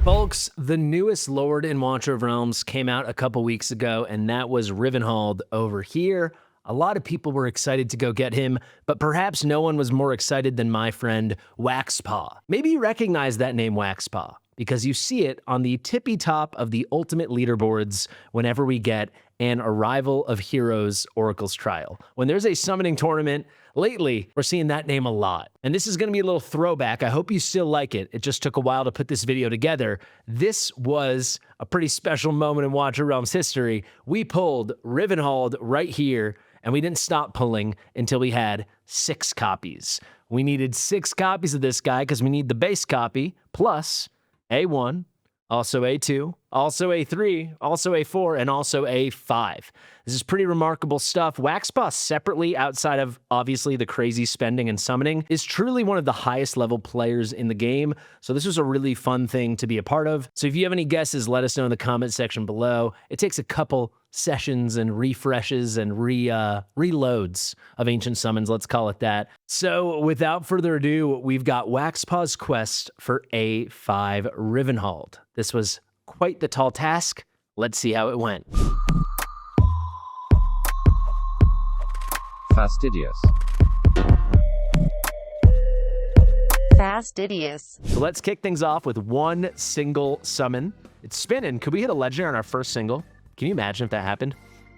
Folks, the newest Lord and Watcher of Realms came out a couple weeks ago, and that was Rivenhald over here. A lot of people were excited to go get him, but perhaps no one was more excited than my friend Waxpaw. Maybe you recognize that name Waxpaw, because you see it on the tippy top of the ultimate leaderboards whenever we get an Arrival of Heroes Oracle's Trial. When there's a summoning tournament, lately, we're seeing that name a lot. And this is gonna be a little throwback. I hope you still like it. It just took a while to put this video together. This was a pretty special moment in Watcher Realms history. We pulled Rivenhald right here, and we didn't stop pulling until we had 6 copies. We needed 6 copies of this guy because we need the base copy, plus A1, also A2, also A3, also A4, and also A5. This is pretty remarkable stuff. Waxpaw separately, outside of obviously the crazy spending and summoning, is truly one of the highest level players in the game. So this was a really fun thing to be a part of. So if you have any guesses, let us know in the comment section below. It takes a couple sessions and refreshes and reloads of ancient summons, let's call it that. So without further ado, we've got Waxpaw's quest for A5 Rivenhald. This was quite the tall task. Let's see how it went. Fastidious. Fastidious. So let's kick things off with one single summon. It's spinning. Could we hit a legendary on our first single? Can you imagine if that happened?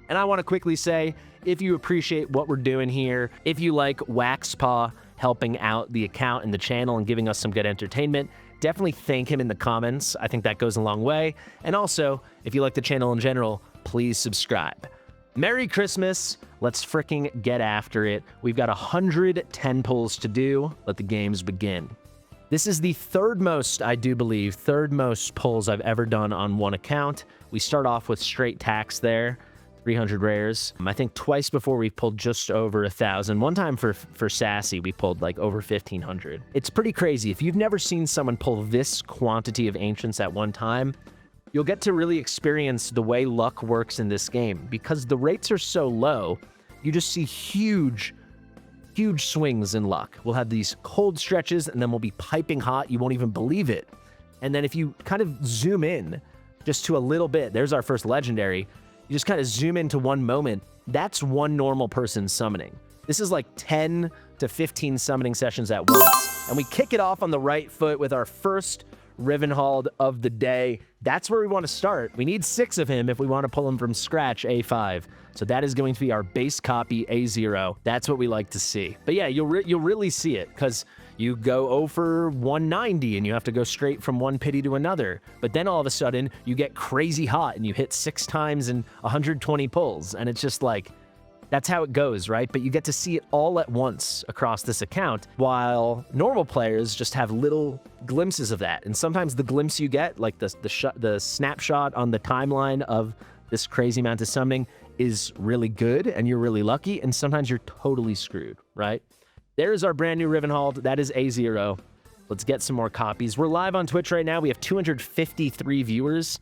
And I want to quickly say, if you appreciate what we're doing here, if you like Waxpaw helping out the account and the channel and giving us some good entertainment, definitely thank him in the comments. I think that goes a long way. And also, if you like the channel in general, please subscribe. Merry Christmas. Let's fricking get after it. We've got 110 pulls to do. Let the games begin. This is the third most pulls I've ever done on one account. We start off with straight tax there, 300 rares. I think twice before we've pulled just over 1,000. One time for Sassy, we pulled like over 1,500. It's pretty crazy. If you've never seen someone pull this quantity of Ancients at one time, you'll get to really experience the way luck works in this game. Because the rates are so low, you just see huge swings in luck. We'll have these cold stretches, and then we'll be piping hot. You won't even believe it. And then if you kind of zoom in just to a little bit, there's our first legendary. You just kind of zoom into one moment. That's one normal person summoning. This is like 10 to 15 summoning sessions at once. And we kick it off on the right foot with our first Rivenhald of the day. That's where we want to start. We need 6 of him if we want to pull him from scratch, A5. So that is going to be our base copy, A0. That's what we like to see. But yeah, you'll really see it, because you go 0 for 190 and you have to go straight from one pity to another. But then all of a sudden, you get crazy hot and you hit 6 times in 120 pulls. And it's just like, that's how it goes, right? But you get to see it all at once across this account, while normal players just have little glimpses of that. And sometimes the glimpse you get, like the snapshot on the timeline of this crazy amount of summoning, is really good and you're really lucky, and sometimes you're totally screwed, right? There's our brand new Rivenhald. That is A0. Let's get some more copies. We're live on Twitch right now. We have 253 viewers.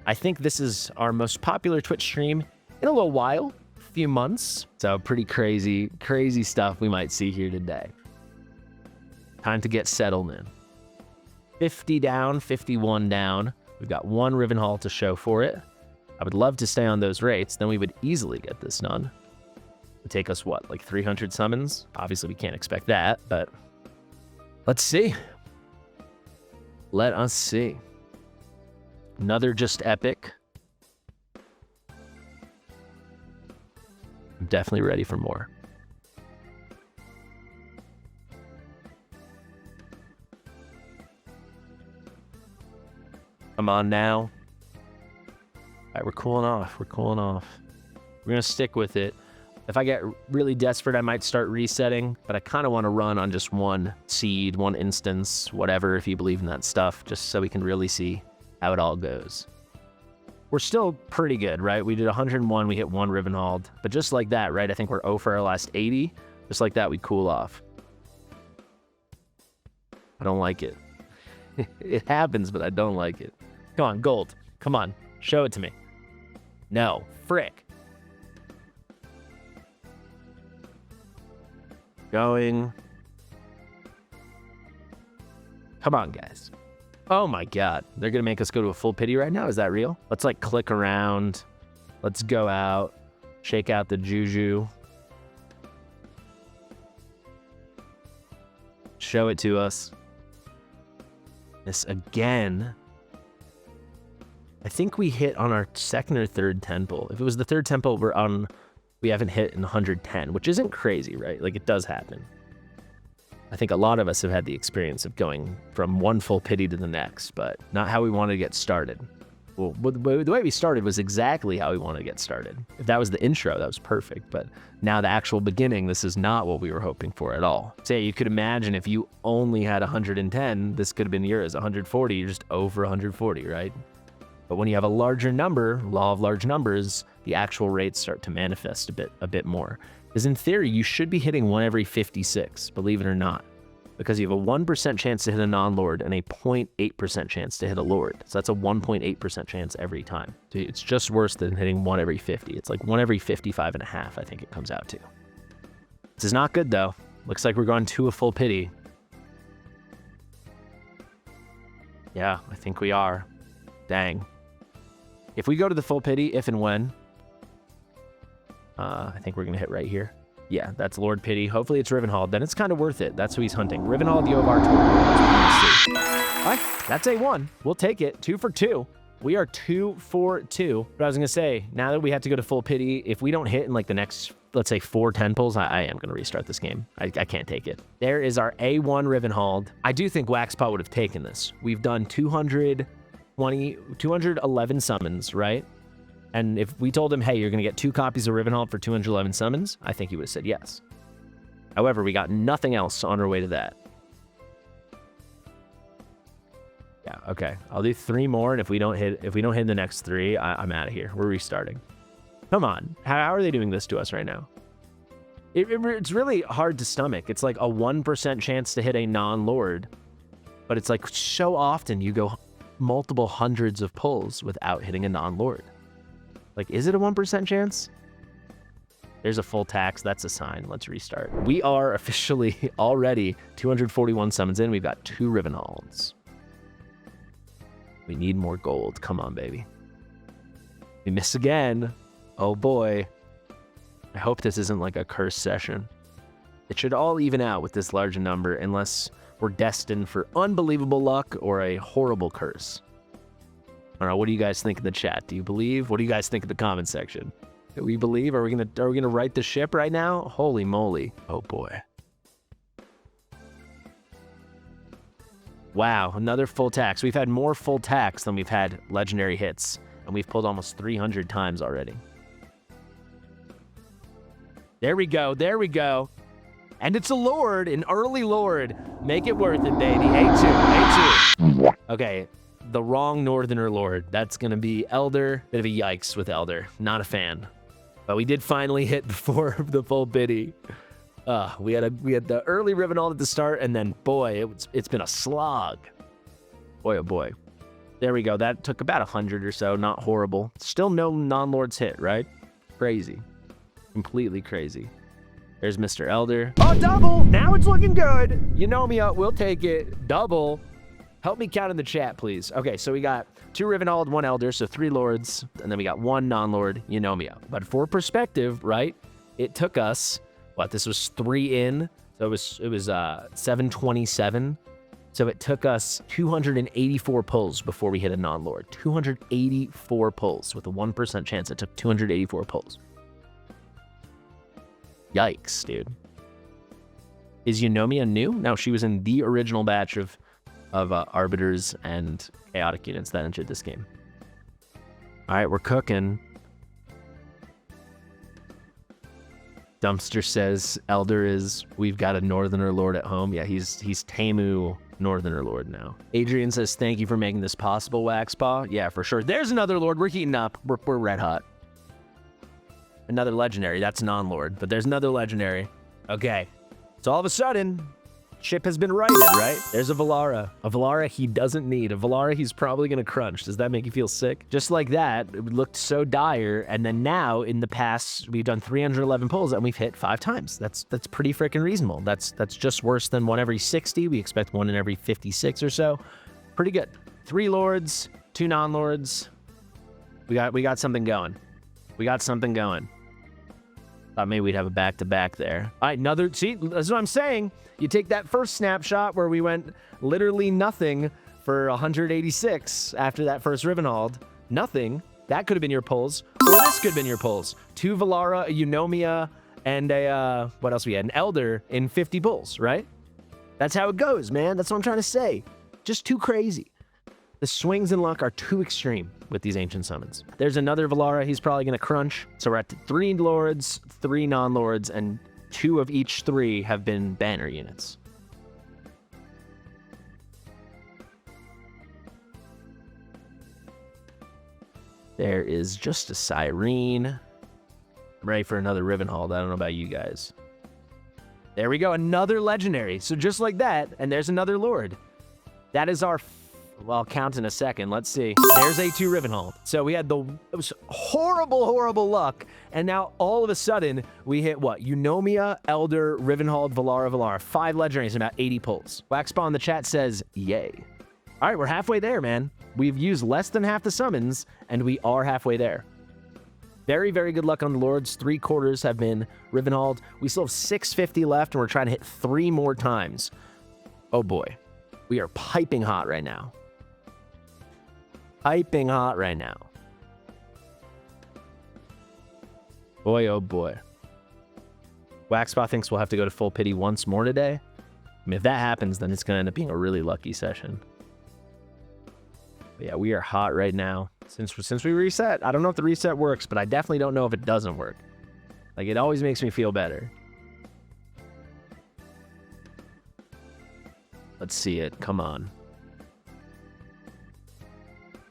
I think this is our most popular Twitch stream in a little while. Few months. So pretty crazy stuff we might see here today. Time to get settled in. 50 down, 51 down. We've got one Rivenhald to show for it. I would love to stay on those rates. Then we would easily get this done. It would take us, what, like 300 summons? Obviously, we can't expect that, but let's see. Let us see. Another just epic. I'm definitely ready for more. Come on now. All right, we're cooling off. We're going to stick with it. If I get really desperate, I might start resetting, but I kind of want to run on just one seed, one instance, whatever, if you believe in that stuff, just so we can really see how it all goes. We're still pretty good, right? We did 101, we hit one Rivenhald, but just like that, right? I think we're 0 for our last 80. Just like that, we cool off. I don't like it. It happens, but I don't like it. Come on, gold. Come on, show it to me. No, frick. Going. Come on, guys. Oh my God. They're going to make us go to a full pity right now? Is that real? Let's like click around. Let's go out. Shake out the juju. Show it to us. This again. I think we hit on our second or third temple. If it was the third temple, we haven't hit in 110, which isn't crazy, right? Like, it does happen. I think a lot of us have had the experience of going from one full pity to the next, but not how we wanted to get started. Well, the way we started was exactly how we wanted to get started. If that was the intro, that was perfect. But now the actual beginning, this is not what we were hoping for at all. Say, you could imagine if you only had 110, this could have been yours. 140, you're just over 140, right? But when you have a larger number, law of large numbers, the actual rates start to manifest a bit more. Because in theory, you should be hitting 1 every 56, believe it or not. Because you have a 1% chance to hit a non-lord and a 0.8% chance to hit a lord. So that's a 1.8% chance every time. So it's just worse than hitting 1 every 50. It's like 1 every 55 and a half, I think it comes out to. This is not good, though. Looks like we're going to a full pity. Yeah, I think we are. Dang. If we go to the full pity, if and when, I think we're going to hit right here. Yeah, that's Lord Pity. Hopefully it's Rivenhald. Then it's kind of worth it. That's who he's hunting. Rivenhald, you have our total. That's what we see. All right, that's A1. We'll take it. 2 for 2. We are 2 for 2. But I was going to say, now that we have to go to full pity, if we don't hit in like the next, let's say 4 temples, I am going to restart this game. I can't take it. There is our A1 Rivenhald. I do think Waxpaw would have taken this. We've done 211 summons, right? And if we told him, hey, you're going to get 2 copies of Rivenhald for 211 summons, I think he would have said yes. However, we got nothing else on our way to that. Yeah, okay. I'll do 3 more, and if we don't hit the next 3, I'm out of here. We're restarting. Come on. How are they doing this to us right now? It's really hard to stomach. It's like a 1% chance to hit a non-lord, but it's like so often you go multiple hundreds of pulls without hitting a non-lord. Like, is it a 1% chance? There's a full tax. That's a sign. Let's restart. We are officially already 241 summons in. We've got 2 Rivenhalds. We need more gold. Come on, baby. We miss again. Oh, boy. I hope this isn't like a curse session. It should all even out with this large number unless we're destined for unbelievable luck or a horrible curse. I don't know, what do you guys think in the chat? Do you believe? What do you guys think in the comment section? Do we believe? Are we gonna right the ship right now? Holy moly. Oh boy. Wow, another full tax. We've had more full tax than we've had legendary hits, and we've pulled almost 300 times already. There we go, there we go. And it's a lord, an early lord. Make it worth it, baby. A2, A2. Okay. The wrong northerner lord. That's gonna be Elder. Bit of a yikes with Elder. Not a fan. But we did finally hit before the full pity. We had the early Rivenhald at the start, and then boy, it's been a slog. Boy oh boy. There we go. That took about 100 or so. Not horrible. Still no non-lords hit, right? Crazy. Completely crazy. There's Mr. Elder. Oh, double! Now it's looking good. You know me, we'll take it. Double. Help me count in the chat, please. Okay, so we got 2 Rivenhald, 1 Elder, so 3 Lords, and then we got 1 non-Lord, you know me out. But for perspective, right, it took us, what, this was 3 in, so it was 727. So it took us 284 pulls before we hit a non-Lord. 284 pulls with a 1% chance. It took 284 pulls. Yikes, dude. Is Eunomia new? No, she was in the original batch of Arbiters and Chaotic units that entered this game. All right, we're cooking. Dumpster says Elder is, we've got a Northerner Lord at home. Yeah, he's Tamu Northerner Lord now. Adrian says, thank you for making this possible, Waxpaw. Yeah, for sure. There's another Lord. We're heating up. We're red hot. Another legendary. That's non-Lord, but there's another legendary. Okay. So all of a sudden, ship has been righted, right? There's a Valara. A Valara he doesn't need. A Valara he's probably going to crunch. Does that make you feel sick? Just like that, it looked so dire. And then now, in the past, we've done 311 pulls and we've hit 5 times. That's pretty freaking reasonable. That's just worse than 1 every 60. We expect 1 in every 56 or so. Pretty good. 3 lords, 2 non-lords. We got something going. We got something going. Thought maybe we'd have a back-to-back there. All right, another... See, that's what I'm saying. You take that first snapshot where we went literally nothing for 186 after that first Rivenhald. Nothing. That could have been your pulls. Or this could have been your pulls. 2 Valara, a Eunomia, and a... what else we had? An Elder in 50 pulls, right? That's how it goes, man. That's what I'm trying to say. Just too crazy. The swings in luck are too extreme with these ancient summons. There's another Valara he's probably going to crunch. So we're at 3 lords, 3 non-lords, and 2 of each 3 have been banner units. There is just a Cyrene. I'm ready for another Rivenhald. I don't know about you guys. There we go. Another legendary. So just like that, and there's another lord. That is our... Well, I'll count in a second. Let's see. There's A2 Rivenhald. So we had it was horrible, horrible luck. And now all of a sudden we hit what? Eunomia, Elder, Rivenhald, Valara. 5 legendaries and about 80 pulls. Waxpaw in the chat says, yay. All right, we're halfway there, man. We've used less than half the summons and we are halfway there. Very, very good luck on the lords. 3/4 have been Rivenhald. We still have 650 left and we're trying to hit 3 more times. Oh boy. We are piping hot right now. Piping hot right now. Boy, oh boy. Waxpaw thinks we'll have to go to full pity once more today. I mean, if that happens, then it's going to end up being a really lucky session. But yeah, we are hot right now. Since we reset, I don't know if the reset works, but I definitely don't know if it doesn't work. Like, it always makes me feel better. Let's see it. Come on.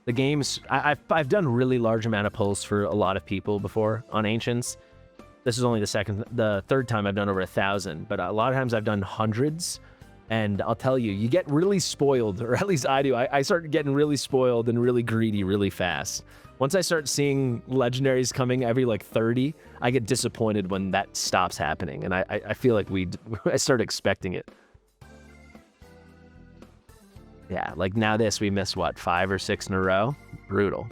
The games, I've done really large amount of pulls for a lot of people before on Ancients. This is only the third time I've done over 1,000, but a lot of times I've done hundreds. And I'll tell you, you get really spoiled, or at least I do. I start getting really spoiled and really greedy really fast. Once I start seeing legendaries coming every like 30, I get disappointed when that stops happening. And I feel like I start expecting it. Yeah, like now we missed, what, 5 or 6 in a row? Brutal.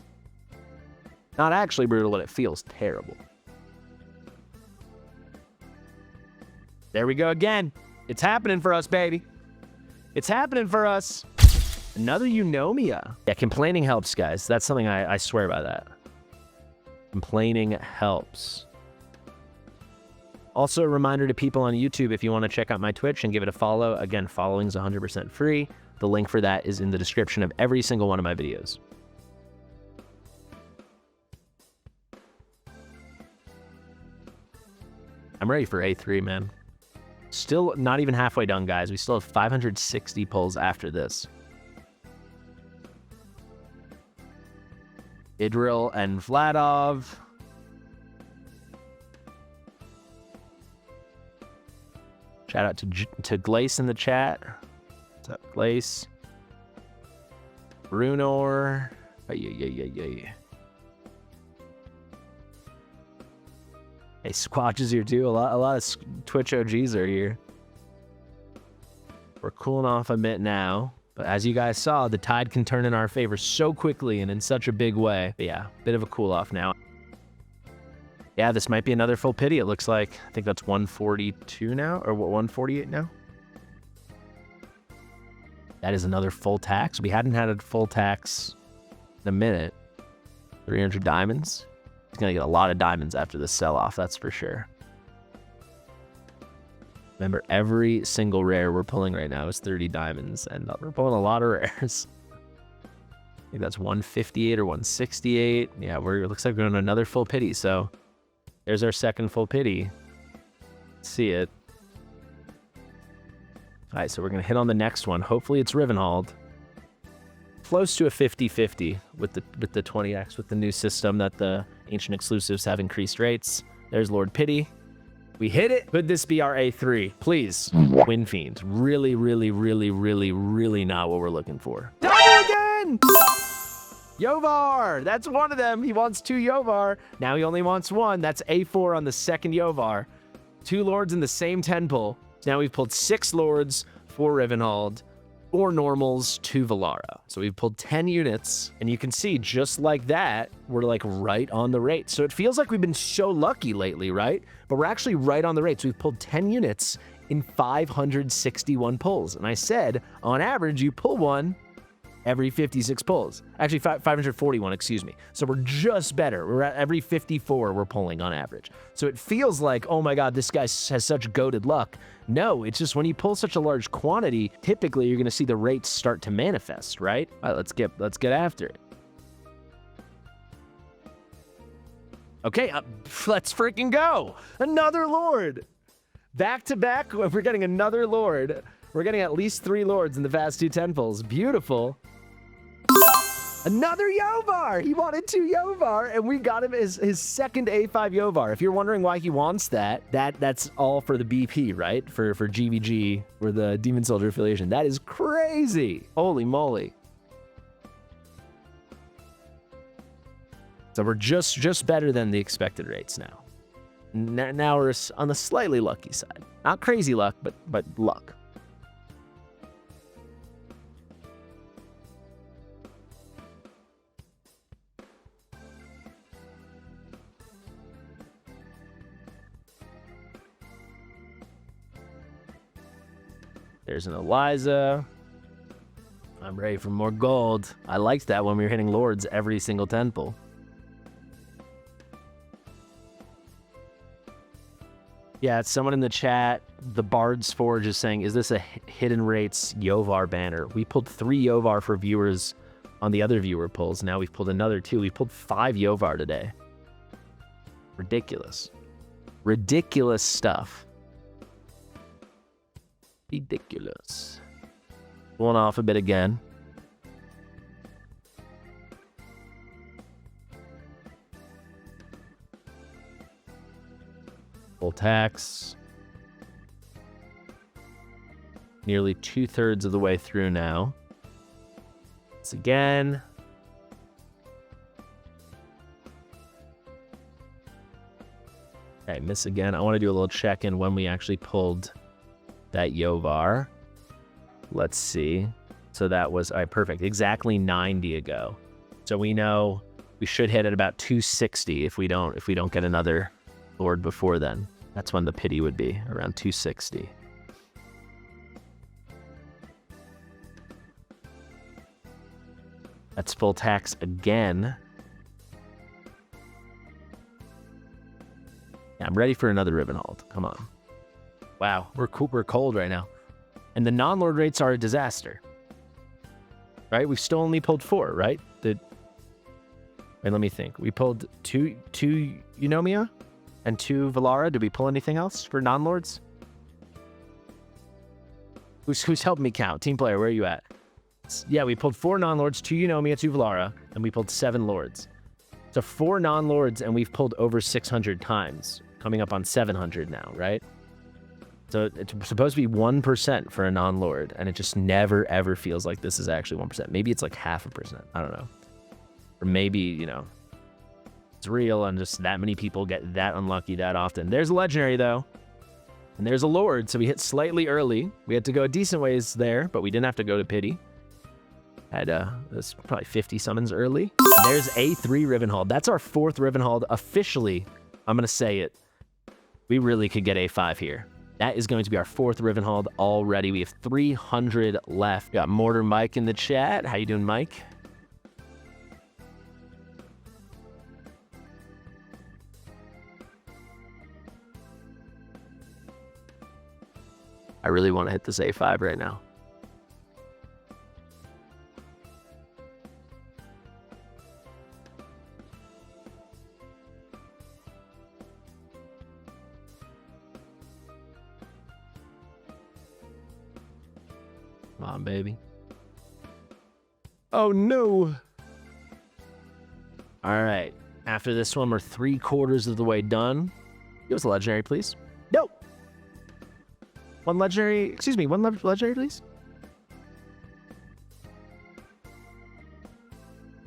Not actually brutal, but it feels terrible. There we go again. It's happening for us, baby. It's happening for us. Another Eunomia. Yeah, complaining helps, guys. That's something I swear by that. Complaining helps. Also, a reminder to people on YouTube, if you want to check out my Twitch and give it a follow. Again, following's 100% free. The link for that is in the description of every single one of my videos. I'm ready for A3, man. Still not even halfway done, guys. We still have 560 pulls after this. Idril and Vladov. Shout out to Glace in the chat. What's up, Glace? Brunor. Oh, yeah. Hey, Squatch is here too. A lot of Twitch OGs are here. We're cooling off a bit now, but as you guys saw, the tide can turn in our favor so quickly and in such a big way. But yeah, bit of a cool off now. Yeah, this might be another full pity. It looks like, I think that's 142 now, or what, 148 now? That is another full tax. We hadn't had a full tax in a minute. 300 diamonds. He's going to get a lot of diamonds after this sell-off, that's for sure. Remember, every single rare we're pulling right now is 30 diamonds, and we're pulling a lot of rares. I think that's 158 or 168. Yeah, it looks like we're on another full pity, so there's our second full pity. See it. All right, so we're going to hit on the next one. Hopefully it's Rivenhald. Close to a 50-50 with the 20x, with the new system that the Ancient exclusives have increased rates. There's Lord Pity. We hit it. Could this be our A3? Please. Wind Fiend. Really, really, really, really, really not what we're looking for. Double again! Yovar! That's one of them. He wants 2 Yovar. Now he only wants 1. That's A4 on the second Yovar. 2 lords in the same 10 pull. So now we've pulled 6 lords, 4 Rivenhald, 4 normals, 2 Valara. So we've pulled 10 units, and you can see just like that, we're like right on the rate. So it feels like we've been so lucky lately, right? But we're actually right on the rate. So we've pulled 10 units in 561 pulls. And I said, on average, you pull one every 56 pulls. Actually, 541, excuse me. So we're just better. We're at every 54 we're pulling on average. So it feels like, oh my God, this guy has such goated luck. No, it's just when you pull such a large quantity, typically you're gonna see the rates start to manifest, right? All right, let's get after it. Okay, let's freaking go. Another Lord. Back to back, we're getting another Lord. We're getting at least 3 Lords in the Fast 2 10 pulls. Beautiful. Another Yovar! He wanted 2 Yovar, and we got him his second A5 Yovar. If you're wondering why he wants that's all for the BP, right? For GVG, or the Demon Soldier affiliation. That is crazy! Holy moly. So we're just better than the expected rates now. Now we're on the slightly lucky side. Not crazy luck, but luck. There's an Eliza. I'm ready for more gold. I liked that when we were hitting Lords every single 10 pull. Yeah, it's someone in the chat, the Bard's Forge is saying, is this a Hidden Rates Yovar banner? We pulled 3 Yovar for viewers on the other viewer pulls. Now we've pulled another 2. We pulled 5 Yovar today. Ridiculous. Ridiculous stuff. Ridiculous. Pulling off a bit again. Full tax. Nearly 2/3 of the way through now. Once again. Okay, miss again. I want to do a little check-in when we actually pulled that Yovar. Let's see. So that was, all right, perfect. Exactly 90 ago. So we know we should hit at about 260 if we don't get another Lord before then. That's when the pity would be, around 260. That's full tax again. Yeah, I'm ready for another Rivenhald. Come on. Wow, we're cold right now. And the non-Lord rates are a disaster. Right? We've still only pulled 4, right? Wait, let me think. We pulled two Eunomia and 2 Valara. Did we pull anything else for non-Lords? Who's helping me count? Team player, where are you at? Yeah, we pulled 4 non-Lords, 2 Eunomia, 2 Valara, and we pulled 7 Lords. So 4 non-Lords, and we've pulled over 600 times. Coming up on 700 now, right? So it's supposed to be 1% for a non-Lord, and it just never, ever feels like this is actually 1%. Maybe it's like 0.5%. I don't know. Or maybe, you know, it's real and just that many people get that unlucky that often. There's a legendary, though. And there's a Lord, so we hit slightly early. We had to go a decent ways there, but we didn't have to go to pity. Had that's probably 50 summons early. There's A3 Rivenhald. That's our 4th Rivenhald. Officially, I'm going to say it. We really could get A5 here. That is going to be our 4th Rivenhald already. We have 300 left. We got Mortar Mike in the chat. How you doing, Mike? I really want to hit this A5 right now. Come on, baby. Oh, no. All right. After this one, we're 3/4 of the way done. Give us a legendary, please. No. One legendary. Excuse me. One legendary, please.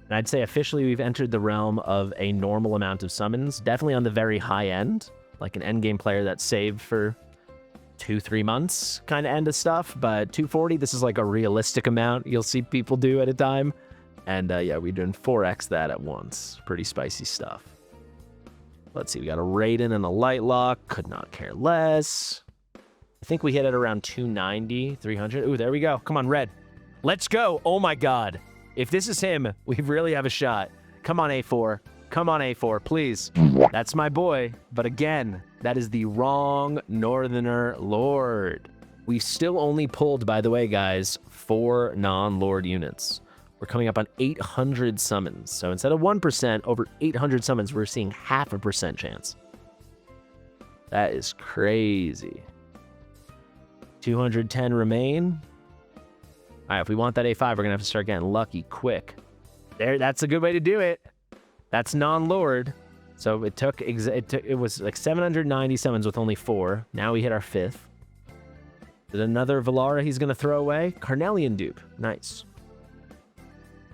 And I'd say officially we've entered the realm of a normal amount of summons. Definitely on the very high end. Like an endgame player that saved for 2-3 months kind of end of stuff, but 240, this is like a realistic amount you'll see people do at a time. And yeah, we're doing 4x that at once. Pretty spicy stuff. Let's see, we got a Raiden and a Light Lock. Could not care less. I think we hit it around 290, 300. Ooh, there we go. Come on, red. Let's go. Oh my God. If this is him, we really have a shot. Come on, A4. Come on, A4, please. That's my boy. But again, that is the wrong Northerner Lord. We still only pulled, by the way, guys, 4 non-Lord units. We're coming up on 800 summons. So instead of 1%, over 800 summons, we're seeing 0.5% chance. That is crazy. 210 remain. All right, if we want that A5, we're going to have to start getting lucky quick. There, that's a good way to do it. That's non-Lord. So it was like 790 summons with only 4. Now we hit our 5th. There's another Valara he's going to throw away. Carnelian dupe. Nice.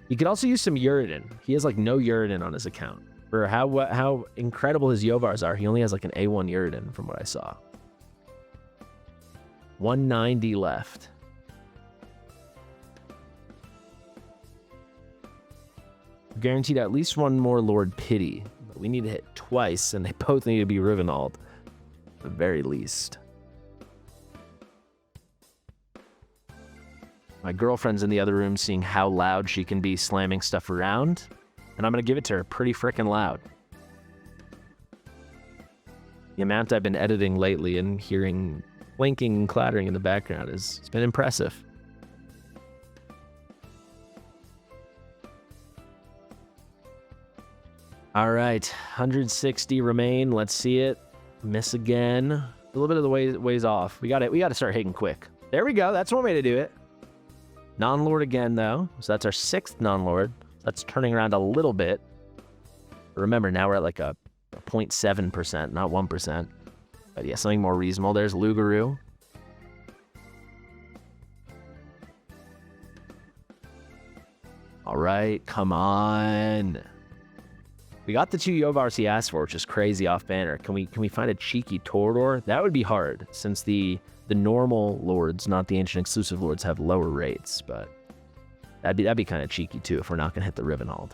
You could also use some Uridin. He has like no Uridin on his account. For how incredible his Yovars are, he only has like an A1 Uridin from what I saw. 190 left. Guaranteed at least one more Lord Pity. But we need to hit twice, and they both need to be Rivenhald. At the very least. My girlfriend's in the other room seeing how loud she can be slamming stuff around. And I'm going to give it to her pretty freaking loud. The amount I've been editing lately and hearing clinking and clattering in the background it's been impressive. All right, 160 remain. Let's see it. Miss again. A little bit of the ways off. We got to start hitting quick. There we go. That's one way to do it. Non-Lord again, though. So that's our 6th non-Lord. That's turning around a little bit. But remember, now we're at like a 0.7%, not 1%. But yeah, something more reasonable. There's Lugaru. All right, come on. We got the 2 Yovars he asked for, which is crazy off banner. Can we find a cheeky Torador? That would be hard, since the normal lords, not the ancient exclusive lords, have lower rates, but that'd be kind of cheeky too if we're not gonna hit the Rivenhald.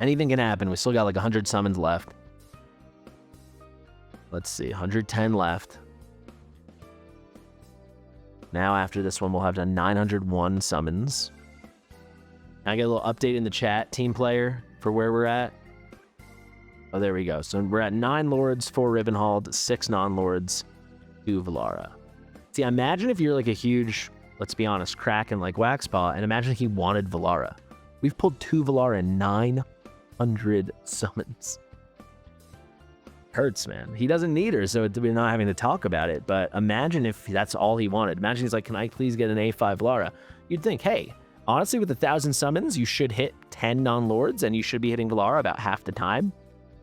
Anything can happen. We still got like 100 summons left. Let's see, 110 left. Now after this one, we'll have done 901 summons. I get a little update in the chat, team player, for where we're at. Oh, there we go. So we're at 9 lords, 4 Rivenhald, 6 non-lords, 2 Valara. See, imagine if you're like a huge, let's be honest, Kraken like Waxpaw, and imagine if he wanted Valara. We've pulled 2 Valara in 900 summons. Hurts, man. He doesn't need her, so we're not having to talk about it, but imagine if that's all he wanted. Imagine he's like, can I please get an A5 Valara? You'd think, hey, honestly, with 1,000 summons, you should hit 10 non-lords, and you should be hitting Valara about half the time.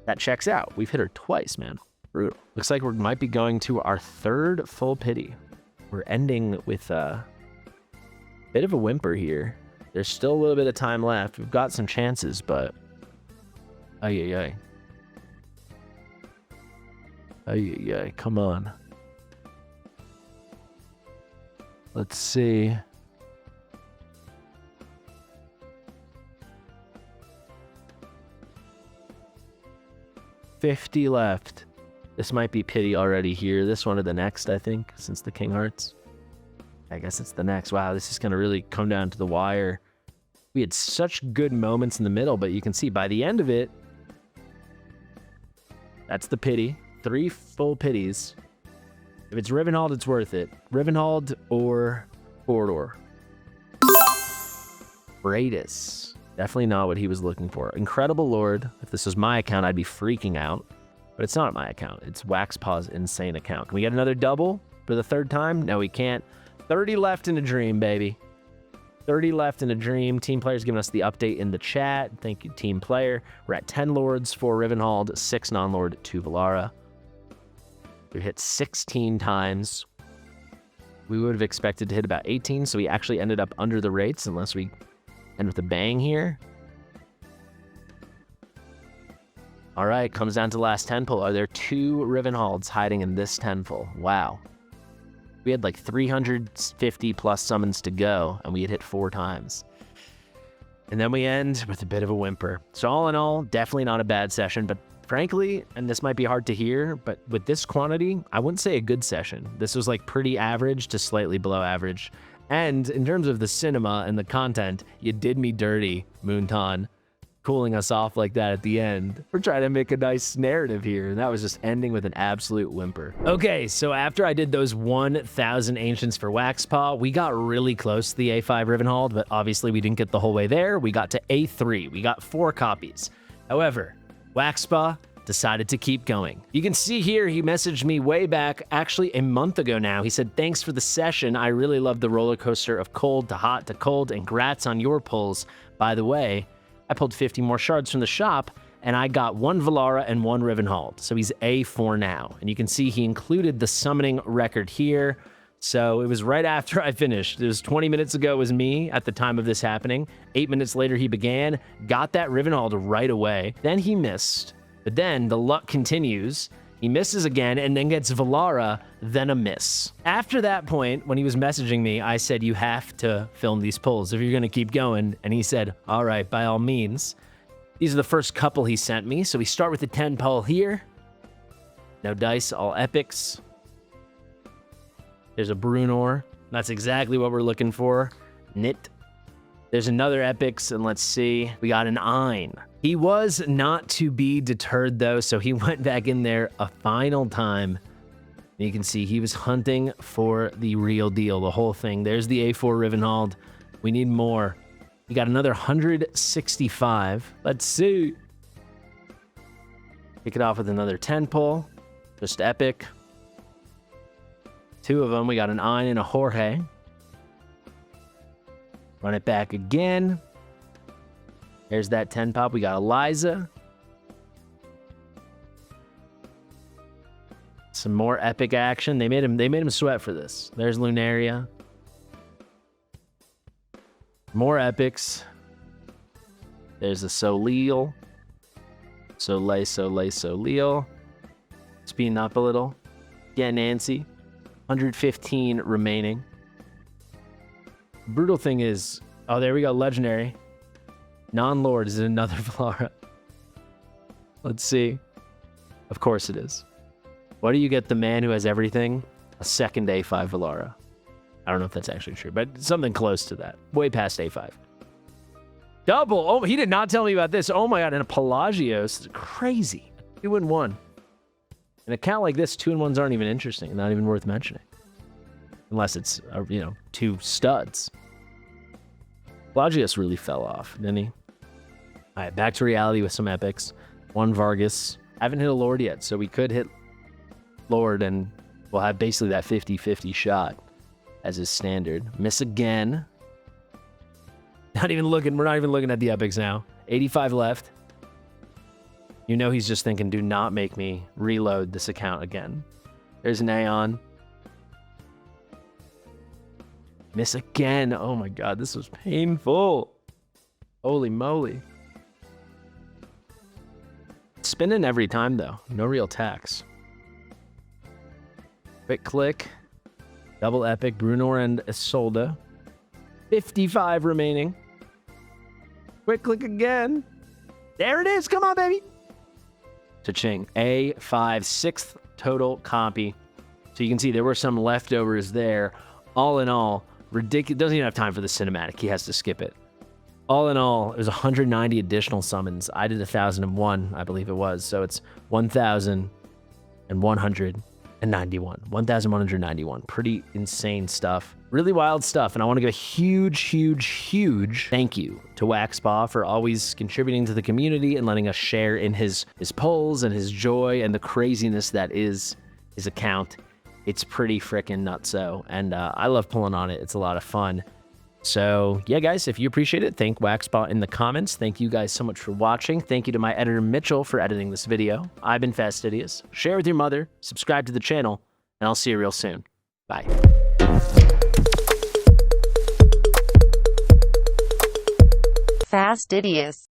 That checks out. We've hit her twice, man. Brutal. Looks like we might be going to our 3rd full pity. We're ending with a bit of a whimper here. There's still a little bit of time left. We've got some chances, but... Ay, ay, ay. Ay, ay, ay. Come on. Let's see. $50 left. This might be pity already here. This one or the next, I think, since the King Hearts. I guess it's the next. Wow, this is going to really come down to the wire. We had such good moments in the middle, but you can see by the end of it, that's the pity. 3 full pities. If it's Rivenhald, it's worth it. Rivenhald or Torador. Bradis. Definitely not what he was looking for. Incredible Lord. If this was my account, I'd be freaking out. But it's not my account. It's Waxpaw's insane account. Can we get another double for the 3rd time? No, we can't. 30 left in a dream, baby. 30 left in a dream. Team player's giving us the update in the chat. Thank you, team player. We're at 10 lords, 4 Rivenhald, 6 non-lord, 2 Valara. We hit 16 times. We would have expected to hit about 18, so we actually ended up under the rates unless we end with a bang here. All right, comes down to the last 10 pull. Are there 2 Rivenhalds hiding in this 10 pull? Wow. We had like 350 plus summons to go, and we had hit 4 times. And then we end with a bit of a whimper. So all in all, definitely not a bad session, but frankly, and this might be hard to hear, but with this quantity, I wouldn't say a good session. This was like pretty average to slightly below average. And in terms of the cinema and the content, you did me dirty, Moonton, cooling us off like that at the end. We're trying to make a nice narrative here, and that was just ending with an absolute whimper. Okay, so after I did those 1,000 Ancients for Waxpaw, we got really close to the A5 Rivenhald, but obviously we didn't get the whole way there. We got to A3. We got 4 copies. However, Waxpaw decided to keep going. You can see here, he messaged me way back, actually a month ago now. He said, thanks for the session. I really love the roller coaster of cold to hot to cold, and grats on your pulls. By the way, I pulled 50 more shards from the shop, and I got 1 Valara and 1 Rivenhald. So he's A4 now. And you can see he included the summoning record here. So it was right after I finished. It was 20 minutes ago was me at the time of this happening. 8 minutes later he began, got that Rivenhald right away. Then he missed, but then the luck continues. He misses again and then gets Valara, then a miss. After that point, when he was messaging me, I said, you have to film these pulls if you're gonna keep going. And he said, all right, by all means. These are the first couple he sent me. So we start with the 10 pull here. No dice, all epics. There's a Brunor. That's exactly what we're looking for. Knit. There's another epics, and let's see. We got an Ein. He was not to be deterred though, so he went back in there a final time. And you can see he was hunting for the real deal, the whole thing. There's the A4 Rivenhald. We need more. We got another 165. Let's see. Kick it off with another 10 pull. Just epic. 2 of them. We got an Ein and a Jorge. Run it back again. There's that 10 pop. We got Eliza. Some more epic action. They made him sweat for this. There's Lunaria. More epics. There's a Soleel. Soleel. Speeding up a little. Get Nancy. 115 remaining. Brutal thing is, oh, there we go, legendary. Non-Lord is another Valara. Let's see. Of course it is. What do you get the man who has everything? A second A5 Valara. I don't know if that's actually true, but something close to that. Way past A5. Double. Oh, he did not tell me about this. Oh my God, and a Pelagios. Crazy. 2-1. An account like this, 2-1s aren't even interesting. Not even worth mentioning. Unless it's, 2 studs. Pelagios really fell off, didn't he? All right, back to reality with some epics. 1 Vargas. I haven't hit a Lord yet, so we could hit Lord and we'll have basically that 50-50 shot as his standard. Miss again. We're not even looking at the epics now. 85 left. You know he's just thinking, do not make me reload this account again. There's an Aeon. Miss again. Oh my God, this was painful. Holy moly. Spinning every time though. No real tax. Quick click. Double epic. Brunor and Isolde. 55 remaining. Quick click again. There it is. Come on, baby. Cha-ching. A5, 6th total copy. So you can see there were some leftovers there. All in all, ridiculous. Doesn't even have time for the cinematic. He has to skip it. All in all, it was 190 additional summons. I did 1,001, I believe it was. So it's 1,191. 1,191. Pretty insane stuff. Really wild stuff. And I want to give a huge thank you to Waxpaw for always contributing to the community and letting us share in his pulls and his joy and the craziness that is his account. It's pretty freaking nutso, and I love pulling on it. It's a lot of fun. So yeah, guys, if you appreciate it, thank Waxpaw in the comments. Thank you guys so much for watching. Thank you to my editor, Mitchell, for editing this video. I've been Fastidious. Share with your mother, subscribe to the channel, and I'll see you real soon. Bye. Fastidious.